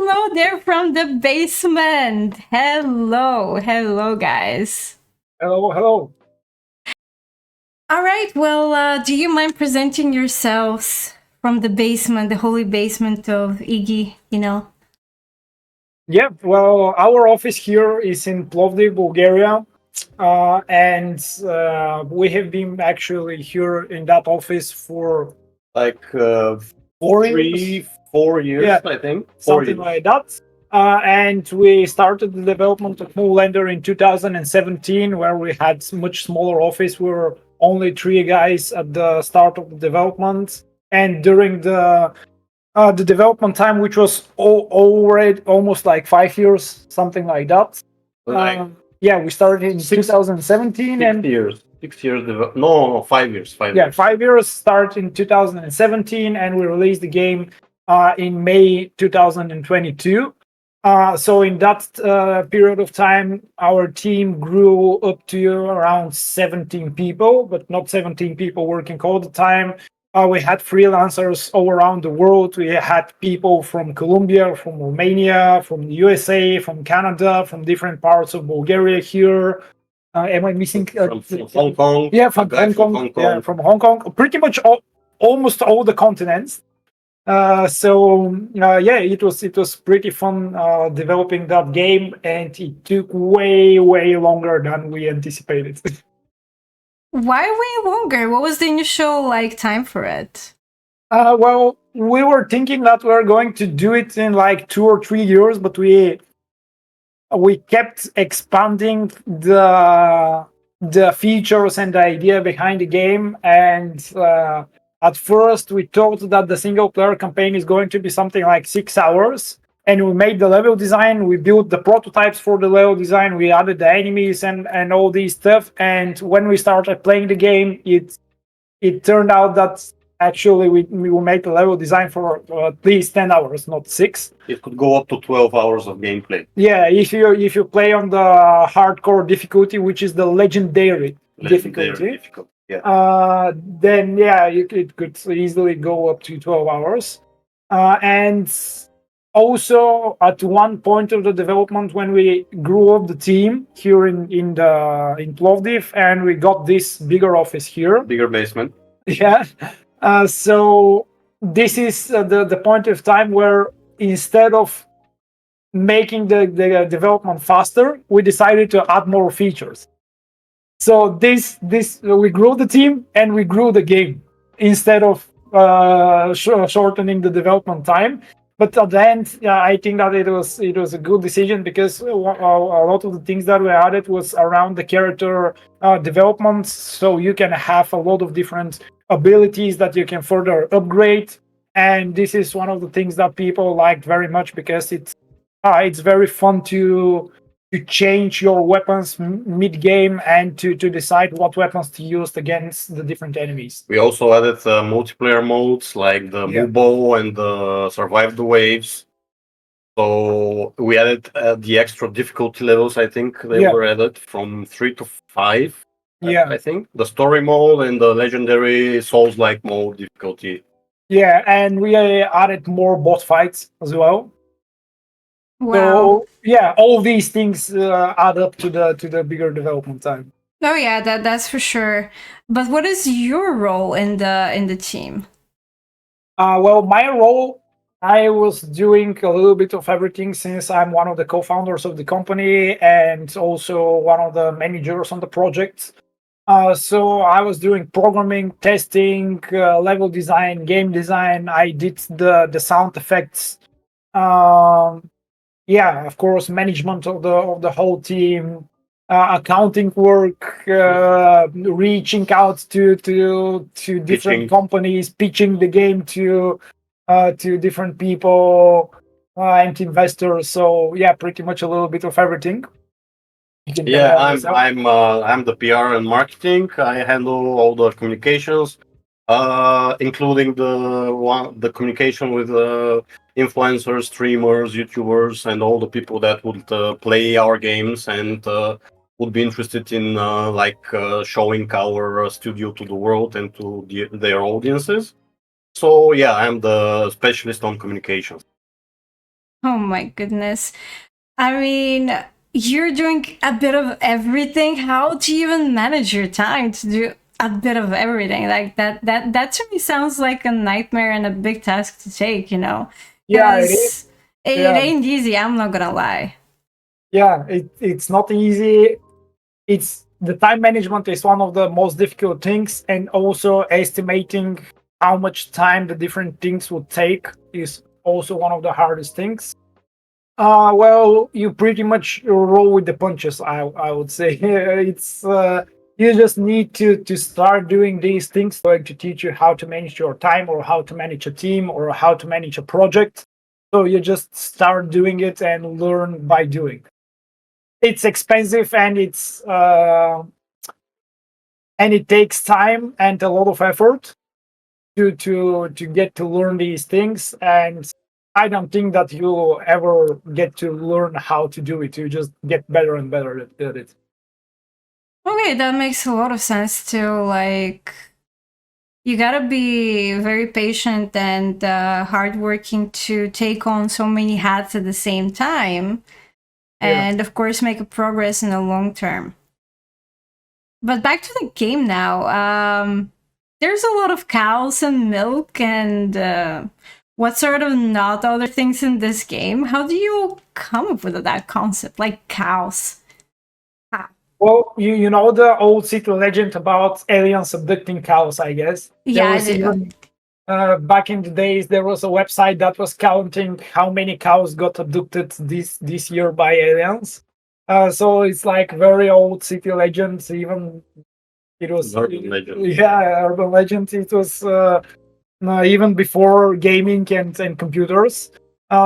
Hello there from the basement. Hello, guys. Hello, hello. All right, well, do you mind presenting yourselves from the basement, the holy basement of Iggy, Yeah, well, our office here is in Plovdiv, Bulgaria. And we have been actually here in that office for like 4 years, Yeah, I think. something like that. And we started the development of MOO LANDER in 2017, where we had much smaller office. We were only 3 guys at the start of the development, and during the development time, which was already almost like 5 years, something like that. Like Yeah, we started in 2017, 6 years. 6 years. No, 5 years. 5 years. 5 years. Start in 2017, and we released the game in May 2022. So in that period of time, our team grew up to around 17 people, but not 17 people working all the time. We had freelancers all around the world. We had people from Colombia, from Romania, from the USA, from Canada, from different parts of Bulgaria here. Am I missing? From Hong Kong. Yeah, from Hong Kong. Yeah, from Hong Kong. Pretty much almost all the continents. Yeah, it was pretty fun developing that game, and it took way longer than we anticipated. Why way longer? What was the initial time for it? Well, we were thinking that we were going to do it in like 2 or 3 years, but we kept expanding the features and the idea behind the game. And at first, we thought that the single player campaign is going to be something like 6 hours. And we made the level design, we built the prototypes for the level design, we added the enemies and all these stuff. And when we started playing the game, it turned out that actually we will make the level design for at least 10 hours, not 6. It could go up to 12 hours of gameplay. Yeah, if you play on the hardcore difficulty, which is the legendary difficulty. Yeah. Then yeah, it could easily go up to 12 hours. And also at one point of the development, when we grew up the team here in Plovdiv, and we got this bigger office here, Bigger basement. yeah. So this is the point of time where instead of making the development faster, we decided to add more features. So this we grew the team and we grew the game instead of shortening the development time. But at the end, I think that it was a good decision, because a lot of the things that we added was around the character development. So you can have a lot of different abilities that you can further upgrade, and this is one of the things that people liked very much, because it's very fun to change your weapons mid game and to decide what weapons to use against the different enemies. We also added multiplayer modes like the MOO and the Survive the Waves. So we added the extra difficulty levels. I think they were added from 3 to 5. Yeah, I think the story mode and the legendary Souls-like mode difficulty. Yeah, and we added more boss fights as well. Wow. So yeah, all these things add up to the bigger development time. Oh yeah, that's for sure. But what is your role in the team? Well, my role, I was doing a little bit of everything, since I'm one of the co-founders of the company and also one of the managers on the project. So I was doing programming, testing, level design, game design. I did the sound effects. Yeah, of course, management of the whole team, accounting work, reaching out to different companies, pitching the game to different people and investors. So yeah, pretty much a little bit of everything. Yeah, I'm the PR and marketing. I handle all the communications, including the communication with influencers, streamers, YouTubers, and all the people that would play our games and would be interested in showing our studio to the world and to their audiences. So yeah, I'm the specialist on communications. Oh my goodness. I mean, you're doing a bit of everything. How do you even manage your time to do a bit of everything? Like that to me sounds like a nightmare and a big task to take, you know? Yeah, it is. Because it Yeah, ain't easy, I'm not gonna lie. yeah, it's not easy. It's the time management is one of the most difficult things, and also estimating how much time the different things would take is also one of the hardest things. Well, you pretty much roll with the punches. I would say it's you just need to start doing these things. Going to teach you how to manage your time, or how to manage a team, or how to manage a project. So you just start doing it and learn by doing. It's expensive, and it takes time and a lot of effort to get to learn these things. And I don't think that you ever get to learn how to do it. You just get better and better at it. Okay, that makes a lot of sense too. Like, you gotta be very patient and hardworking to take on so many hats at the same time, and of course, make a progress in the long term. But back to the game now. There's a lot of cows and milk and what sort of not other things in this game. How do you come up with that concept, like cows? Well, you know the old city legend about aliens abducting cows, I guess. Yeah, There I was do. even back in the days there was a website that was counting how many cows got abducted this year by aliens. So it's like very old city legends. Even it was Urban legend. yeah, urban legend. It was even before gaming and computers.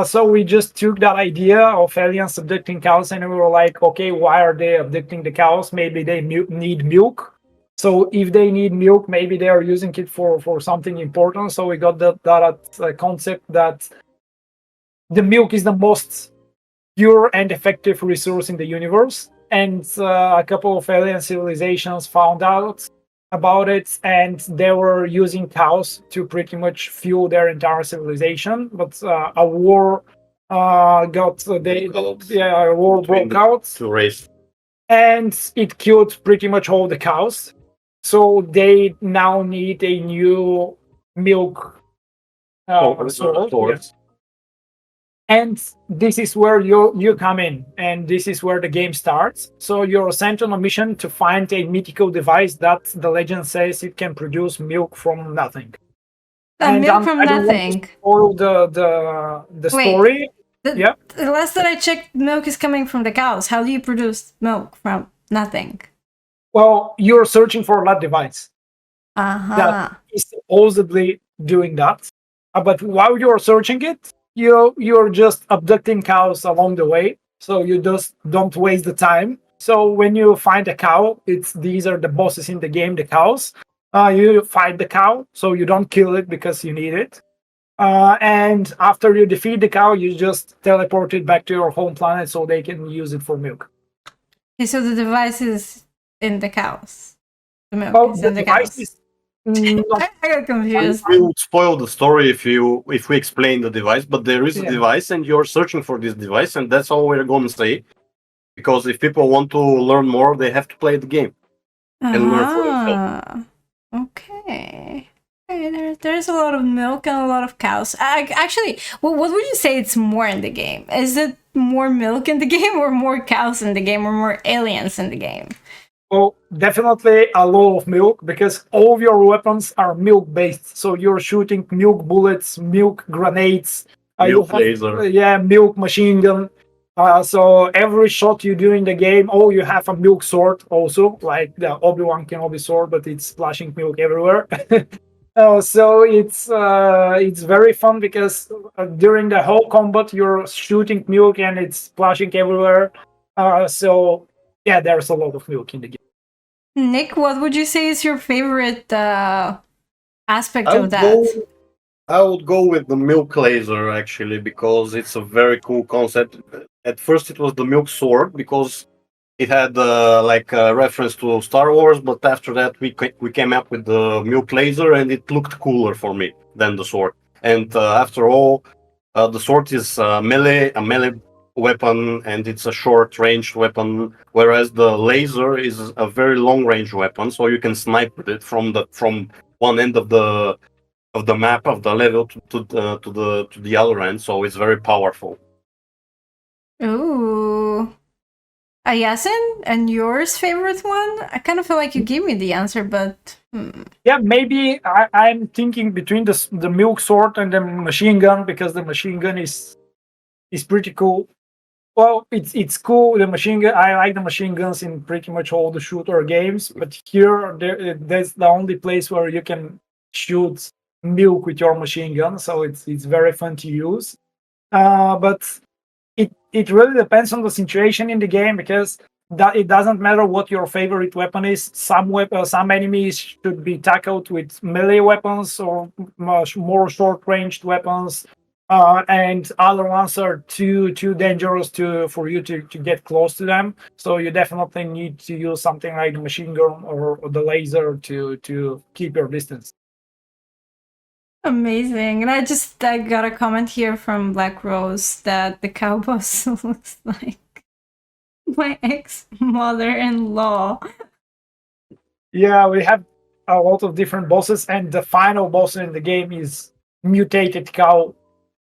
So we just took that idea of aliens abducting cows, and we were like, okay, why are they abducting the cows? Maybe they need milk. So if they need milk, maybe they are using it for something important. So we got that concept that the milk is the most pure and effective resource in the universe. And a couple of alien civilizations found out about it, and they were using cows to pretty much fuel their entire civilization. But a war a war broke out, To race. and it killed pretty much all the cows. So they now need a new milk source. Source. And this is where you come in, and this is where the game starts. So you're sent on a mission to find a mythical device that the legend says it can produce milk from nothing. And Milk from I don't want to nothing. spoil the Wait, story. Yeah. The last that I checked, milk is coming from the cows. How do you produce milk from nothing? Well, you're searching for that device that is supposedly doing that. But while you're searching it, you're just abducting cows along the way. So you just don't waste the time. So when you find a cow, these are the bosses in the game, the cows. You fight the cow, so you don't kill it because you need it. And after you defeat the cow, you just teleport it back to your home planet so they can use it for milk. Okay, so the device is in the cows. The milk Well, is the in the device cows. is not I got confused. We would spoil the story if we explain the device, but there is a Yeah. device and you're searching for this device, and that's all we're going to say. Because if people want to learn more, they have to play the game and learn for themselves. Okay. Okay, there's a lot of milk and a lot of cows. Actually, what would you say it's more in the game? Is it more milk in the game, or more cows in the game, or more aliens in the game? Well, definitely a lot of milk, because all of your weapons are milk based. So you're shooting milk bullets, milk grenades, Milk laser. milk machine gun. So every shot you do in the game, you have a milk sword also, like the Obi-Wan Kenobi sword, but it's splashing milk everywhere. So it's very fun, because during the whole combat you're shooting milk and it's splashing everywhere. So yeah, there's a lot of milk in the game. Nick, what would you say is your favorite aspect I of would that? I would go with the milk laser, actually, because it's a very cool concept. At first, it was the milk sword because it had like a reference to Star Wars, but after that, we came up with the milk laser, and it looked cooler for me than the sword. And after all, The sword is a melee weapon, and it's a short-range weapon, whereas the laser is a very long-range weapon, so you can snipe with it from one end of the map of the level to the other end. So it's very powerful. Ooh. Yasin, and yours favorite one? I kind of feel like you gave me the answer, but Yeah, maybe I'm thinking between the milk sword and the machine gun, because the machine gun is pretty cool. Well, it's cool. The machine gun. I like the machine guns in pretty much all the shooter games, but here that's the only place where you can shoot milk with your machine gun. So it's very fun to use. But it really depends on the situation in the game, because it doesn't matter what your favorite weapon is. Some enemies should be tackled with melee weapons or much more short-ranged weapons, and other ones are too dangerous for you to get close to them. So you definitely need to use something like the machine gun or the laser to keep your distance. amazing. And I got a comment here from Black Rose that the cow boss looks like my ex-mother-in-law. Yeah, we have a lot of different bosses, and the final boss in the game is mutated cow.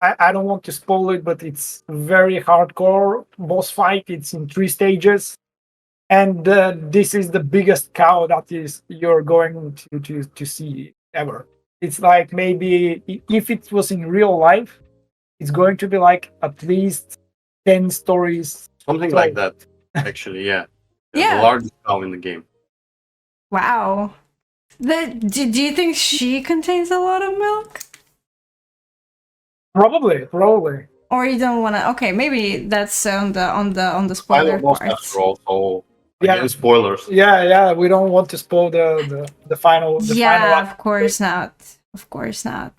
I don't want to spoil it, but it's very hardcore boss fight. It's in 3 stages, and this is the biggest cow that is you're going to see ever. It's like, maybe if it was in real life, it's going to be like at least 10 stories. Something like that, actually. Yeah. Yeah. The largest cow in the game. Wow. Do you think she contains a lot of milk? Probably. Or you don't want to? Okay, maybe that's on the spoiler part. After all, so again, spoilers. Yeah. We don't want to spoil the final. Yeah, of course not. Of course not.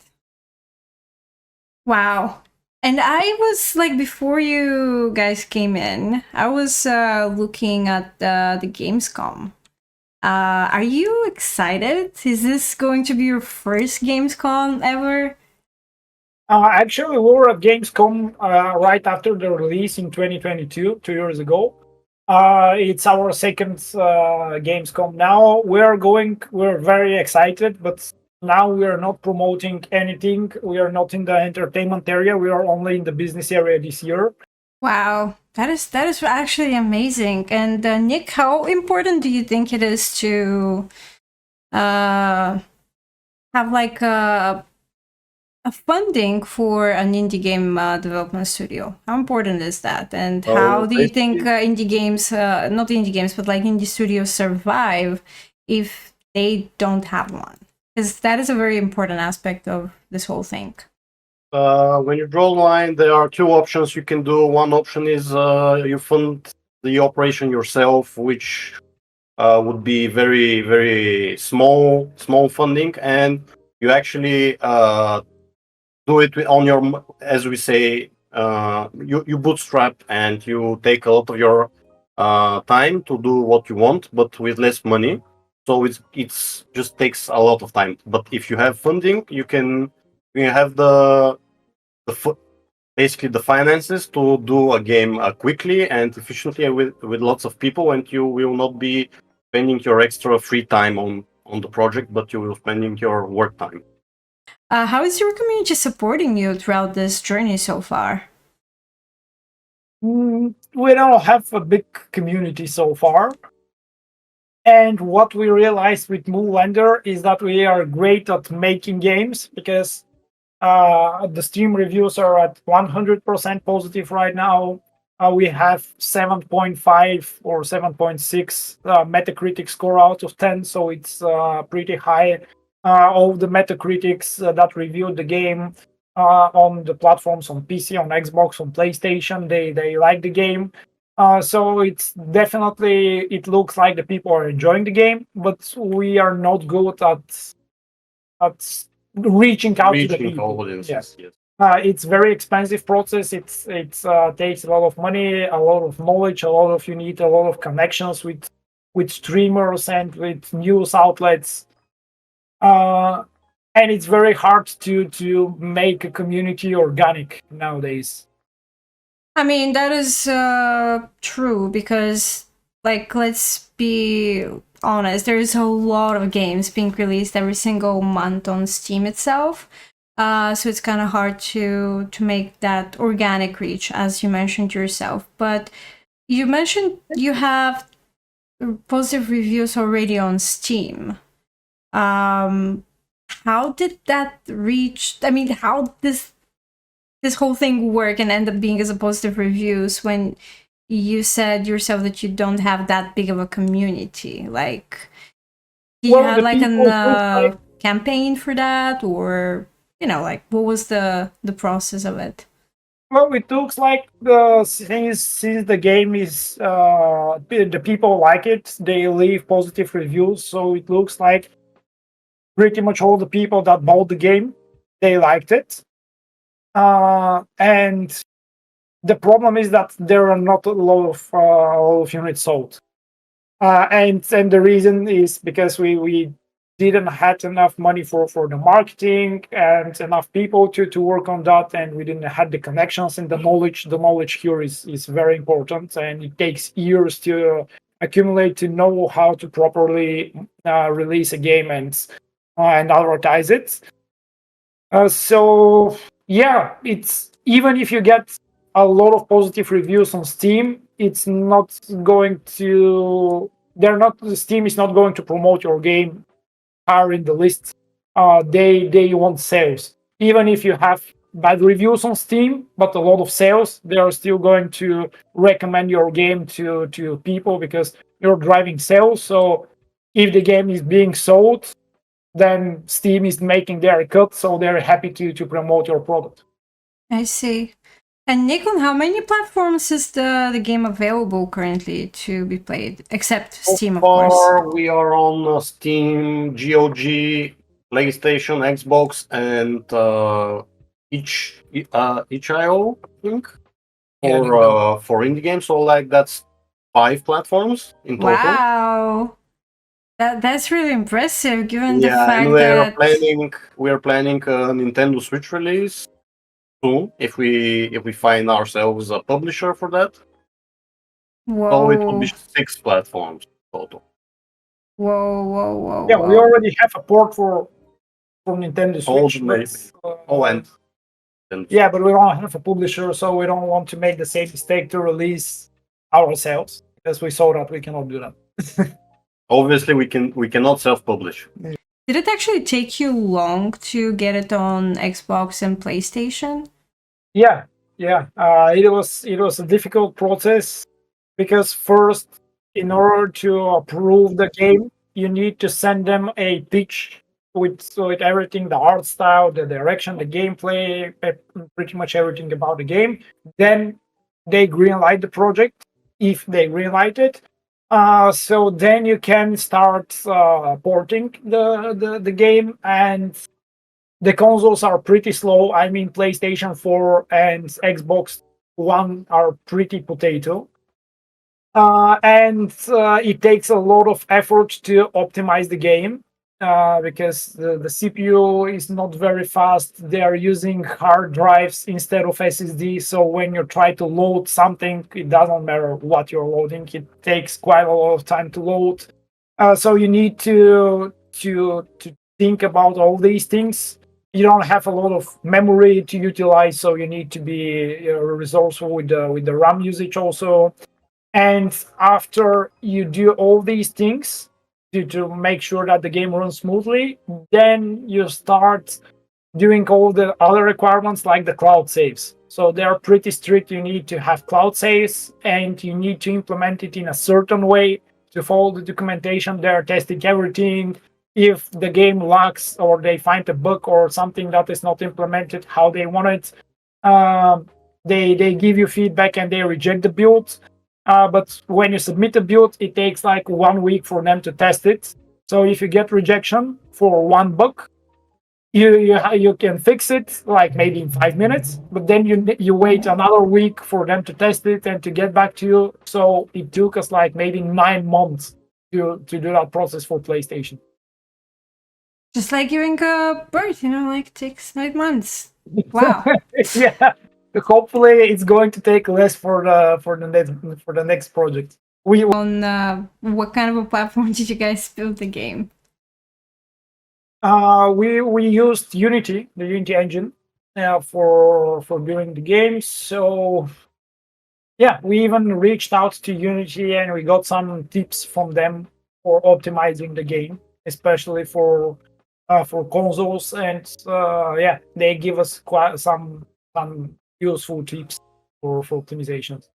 Wow. And I was like, before you guys came in, I was looking at the Gamescom. Are you excited? Is this going to be your first Gamescom ever? Actually, we were at Gamescom right after the release in 2022, 2 years ago. It's our second Gamescom now. We're very excited, but now we are not promoting anything. We are not in the entertainment area. We are only in the business area this year. Wow, that is actually amazing. And Nick, how important do you think it is to have like a funding for an indie game development studio? How important is that? And how do you think indie games, not indie games, but like indie studios survive if they don't have one? Because that is a very important aspect of this whole thing. When you draw a line, there are 2 options you can do. One option is you fund the operation yourself, which would be very, very small funding, and you actually do it on your, as we say, you bootstrap, and you take a lot of your time to do what you want, but with less money. So it's just takes a lot of time. But if you have funding, you have basically the finances to do a game quickly and efficiently with lots of people, and you will not be spending your extra free time on the project, but you will spending your work time. How is your community supporting you throughout this journey so far? We don't have a big community so far. And what we realized with MOO LANDER is that we are great at making games, because the Steam reviews are at 100% positive right now. We have 7.5 or 7.6 Metacritic score out of 10, so it's pretty high. All the Metacritics that reviewed the game on the platforms, on PC, on Xbox, on PlayStation, they like the game. So it's definitely, it looks like the people are enjoying the game, but we are not good at reaching out to the people. Audiences, yes. It's very expensive process. It takes a lot of money, a lot of knowledge, you need a lot of connections with streamers and with news outlets. and it's very hard to make a community organic nowadays. I mean, that is true because, like, let's be honest, there's a lot of games being released every single month on Steam itself. So it's kind of hard to make that organic reach, as you mentioned yourself. But you mentioned you have positive reviews already on Steam. How did that reach? I mean, how this whole thing work and end up being as a positive reviews when you said yourself that you don't have that big of a community? Like, do you have like a campaign for that, or like what was the process of it? Well, it looks like since the game is the people like it, they leave positive reviews. So it looks like pretty much all the people that bought the game, they liked it. And the problem is that there are not a lot of units sold. And the reason is because we didn't have enough money for the marketing and enough people to work on that, and we didn't have the connections and the knowledge. The knowledge here is very important, and it takes years to accumulate to know how to properly release a game and advertise it. So yeah, it's even if you get a lot of positive reviews on Steam, it's not going to. Steam is not going to promote your game higher in the list. They want sales. Even if you have bad reviews on Steam, but a lot of sales, they are still going to recommend your game to people because you're driving sales. So if the game is being sold, then Steam is making their cut, so they're happy to promote your product. I see. And Nick, on how many platforms is the game available currently to be played, except Steam, of course? We are on Steam, GOG, PlayStation, Xbox, and itch.io, I think, for indie games. So like that's 5 platforms in total. Wow. That's really impressive, given the fact and we're planning a Nintendo Switch release soon if we find ourselves a publisher for that. Whoa. So it will be 6 platforms total. Whoa. Yeah, we already have a port for Nintendo Switch. Yeah, but we don't have a publisher, so we don't want to make the same mistake to release ourselves, because we saw that we cannot do that. Obviously, we cannot self-publish. Did it actually take you long to get it on Xbox and PlayStation? Yeah. It was a difficult process because first, in order to approve the game, you need to send them a pitch with everything, the art style, the direction, the gameplay, pretty much everything about the game. Then they greenlight the project if they greenlight it. So then you can start porting the game, and the consoles are pretty slow. I mean, PlayStation 4 and Xbox One are pretty potato. And it takes a lot of effort to optimize the game because the CPU is not very fast. They are using hard drives instead of SSD. So when you try to load something, it doesn't matter what you're loading. It takes quite a lot of time to load. So you need to think about all these things. You don't have a lot of memory to utilize, so you need to be resourceful with the RAM usage also. And after you do all these things to make sure that the game runs smoothly, then you start doing all the other requirements like the cloud saves. So they are pretty strict. You need to have cloud saves, and you need to implement it in a certain way to follow the documentation. They're testing everything. If the game lags or they find a bug or something that is not implemented how they want it, they give you feedback and they reject the build. But when you submit a build, it takes like 1 week for them to test it. So if you get rejection for one bug, you can fix it like maybe in 5 minutes, but then you wait another week for them to test it and to get back to you. So it took us like maybe 9 months to do that process for PlayStation. Just like giving a birth, like takes 9 months. Wow. Yeah. Hopefully, it's going to take less for the next project. On what kind of a platform did you guys build the game? We used Unity, the Unity engine, for building the game. So yeah, we even reached out to Unity and we got some tips from them for optimizing the game, especially for consoles. And yeah, they give us quite some useful tips for optimizations.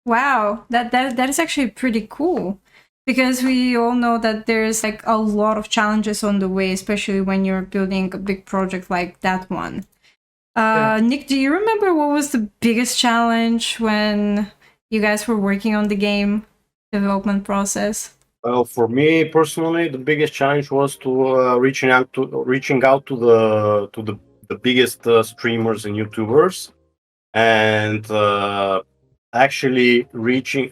Wow, that is actually pretty cool, because we all know that there's like a lot of challenges on the way, especially when you're building a big project like that one. Yeah. Nick, do you remember what was the biggest challenge when you guys were working on the game development process? Well, for me personally, the biggest challenge was to reaching out to the biggest streamers and YouTubers, and actually reaching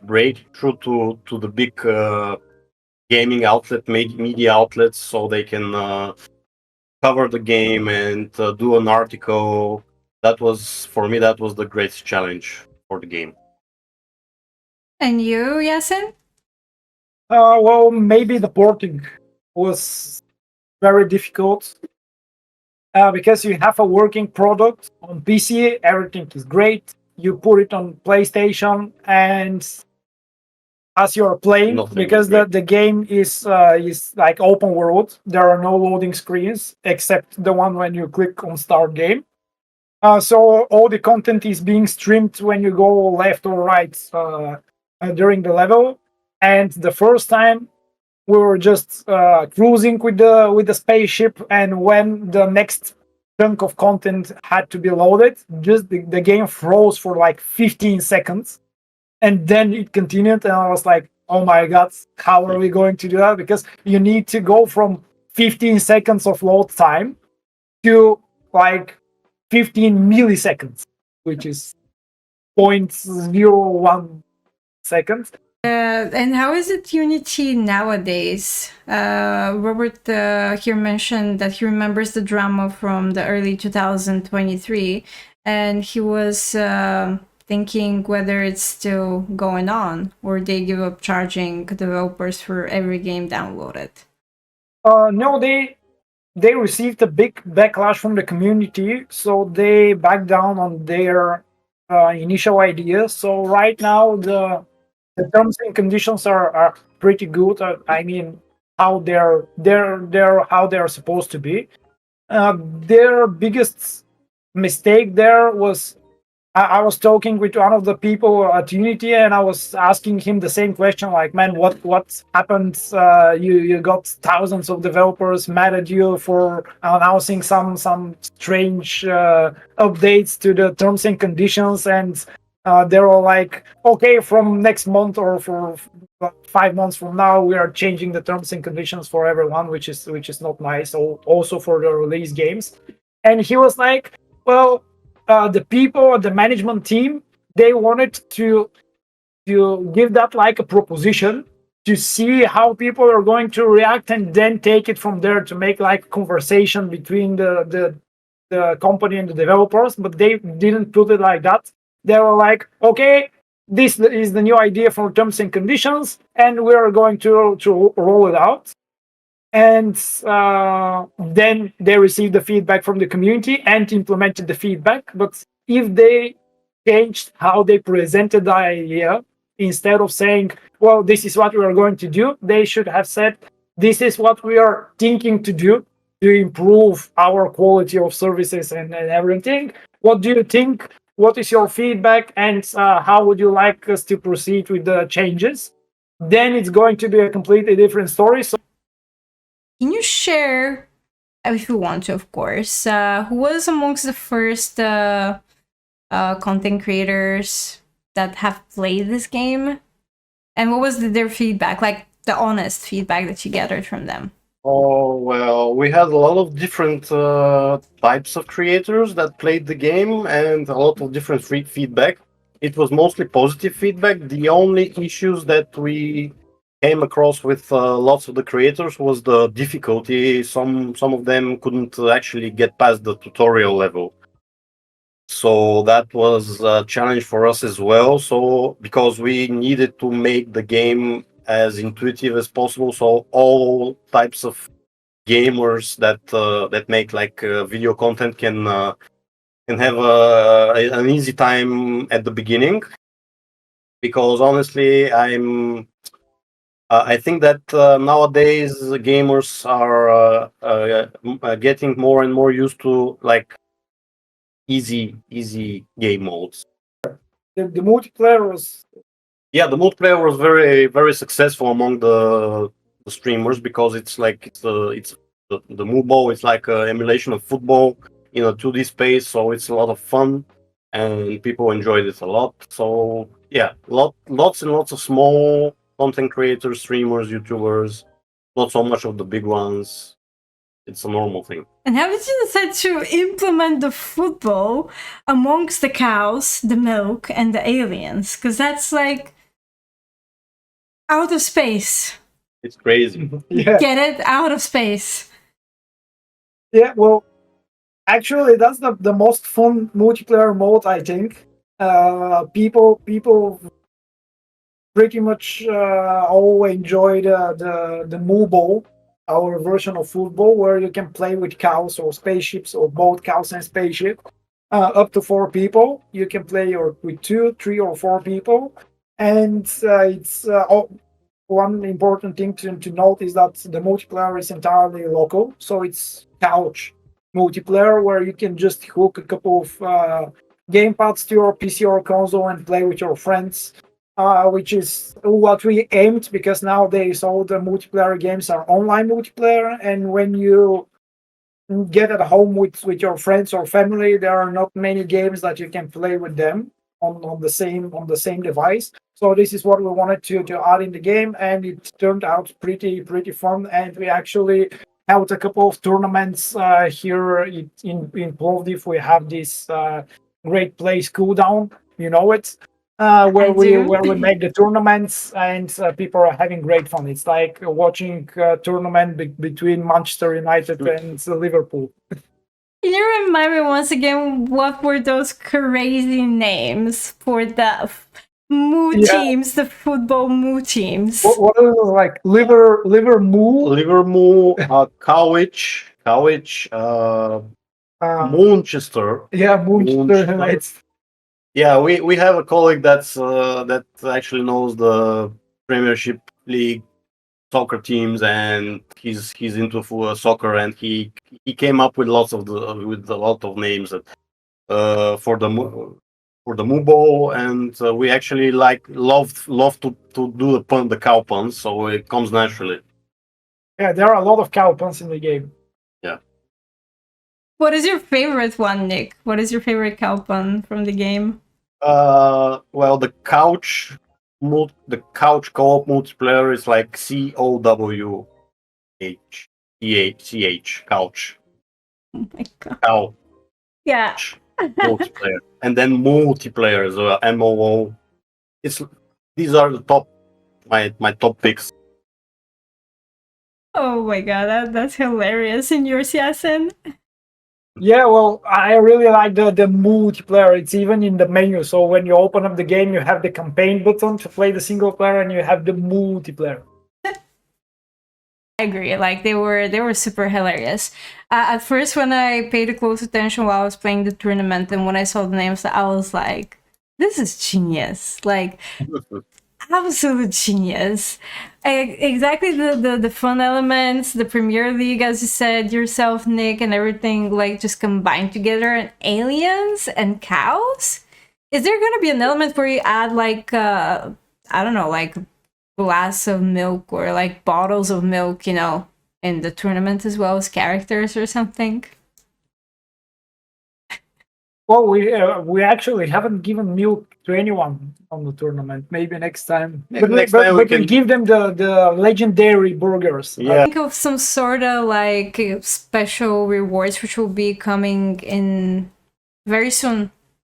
break through to the big gaming outlet, media outlets, so they can cover the game and do an article. That was, for me, that was the greatest challenge for the game. And you, Yasin? Well, maybe the porting was very difficult because you have a working product on PC, everything is great. You put it on PlayStation, and as you're playing, Nothing because the game is like open world, there are no loading screens except the one when you click on start game. So all the content is being streamed when you go left or right during the level. And the first time we were just cruising with the spaceship, and when the next chunk of content had to be loaded, just the game froze for like 15 seconds, and then it continued, and I was like, oh my god, how are we going to do that? Because you need to go from 15 seconds of load time to like 15 milliseconds, which is 0.01 seconds. And how is it Unity nowadays? Robert here mentioned that he remembers the drama from the early 2023, and he was thinking whether it's still going on or they give up charging developers for every game downloaded. No, they received a big backlash from the community, so they backed down on their initial idea. So right now the terms and conditions are pretty good. I mean, how they're how they're supposed to be. Their biggest mistake there was I was talking with one of the people at Unity, and I was asking him the same question, like, man, what happened? You got thousands of developers mad at you for announcing some strange updates to the terms and conditions, and they were like, okay, from next month or for 5 months from now, we are changing the terms and conditions for everyone, which is not nice. Also for the release games, and he was like, well. The people, the management team, they wanted to give that like a proposition to see how people are going to react, and then take it from there to make like conversation between the company and the developers. But they didn't put it like that. They were like, okay, this is the new idea for terms and conditions, and we are going to roll it out. And then they received the feedback from the community and implemented the feedback. But if they changed how they presented the idea, instead of saying, well, this is what we are going to do, they should have said, this is what we are thinking to do to improve our quality of services and everything. What do you think? What is your feedback? And how would you like us to proceed with the changes? Then it's going to be a completely different story. So can you share, if you want to, of course, who was amongst the first content creators that have played this game? And what was their feedback, like the honest feedback that you gathered from them? Oh, well, we had a lot of different types of creators that played the game, and a lot of different feedback. It was mostly positive feedback. The only issues that we came across with lots of the creators was the difficulty. Some of them couldn't actually get past the tutorial level. So that was a challenge for us as well. So because we needed to make the game as intuitive as possible, so all types of gamers that make like video content can have an easy time at the beginning. Because honestly, I think that nowadays gamers are getting more and more used to like easy game modes. The multiplayer was Yeah, the multiplayer was very successful among the streamers because it's like it's the MOO it's like an emulation of football in a 2D space, so it's a lot of fun and people enjoyed it a lot. So yeah, lots and lots of small content creators, streamers, YouTubers, not so much of the big ones. It's a normal thing. And how did you decide to implement the football amongst the cows, the milk, and the aliens? Because that's like out of space. It's crazy. yeah. Get it out of space. Yeah, well, actually, that's the most fun multiplayer mode, I think. People pretty much all enjoy the MOO Bowl, our version of football, where you can play with cows or spaceships or both cows and spaceship. Up to 4 people. You can play with 2, 3, or 4 people, and it's one important thing to note is that the multiplayer is entirely local, so it's couch multiplayer where you can just hook a couple of gamepads to your PC or console and play with your friends, which is what we aimed, because nowadays all the multiplayer games are online multiplayer, and when you get at home with your friends or family, there are not many games that you can play with them on the same device. So this is what we wanted to add in the game, and it turned out pretty fun. And we actually held a couple of tournaments here in Plovdiv. We have this great place cooldown, you know it, where we make the tournaments, and people are having great fun. It's like watching a tournament between Manchester United and Liverpool. Can you remind me once again what were those crazy names for the MOO teams, the football MOO teams? What are those, like Liverpool, Cowich, Manchester. Yeah, Manchester United. Yeah, we have a colleague that actually knows the Premiership League soccer teams, and he's into soccer, and he came up with a lot of names that, for the MOO Bowl, and we actually love to do the cow puns, so it comes naturally. Yeah, there are a lot of cow puns in the game. Yeah. What is your favorite one, Nick? What is your favorite cow pun from the game? Well, the couch co-op multiplayer is like COWCH, couch. Oh my god. Cow. Yeah. Multiplayer. And then multiplayer as well, MOO. These are the top my top picks. Oh my god, that's hilarious. And yours, Yasin? Yeah, well, I really like the multiplayer. It's even in the menu. So when you open up the game, you have the campaign button to play the single player, and you have the multiplayer. I agree. Like they were super hilarious. At first, when I paid close attention while I was playing the tournament, and when I saw the names, I was like, "This is genius!" Like absolute genius. Exactly the fun elements, the Premier League, as you said yourself, Nick, and everything like just combined together, and aliens and cows. Is there gonna be an element where you add like I don't know, like glass of milk or like bottles of milk, you know, in the tournament as well as characters or something? Well, we actually haven't given milk to anyone on the tournament. Maybe next time. Maybe next time we give them the legendary burgers. Yeah. Think of some sort of like special rewards which will be coming in very soon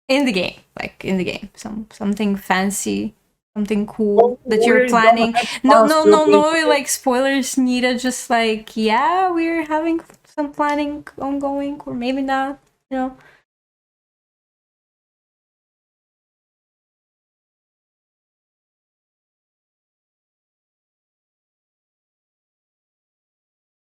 in the game, like in the game. Something fancy, Something cool that you're We planning? don't have No, plans no, to no, no, make- like spoilers, Nita, just like, yeah, we're having some planning ongoing, or maybe not, you know.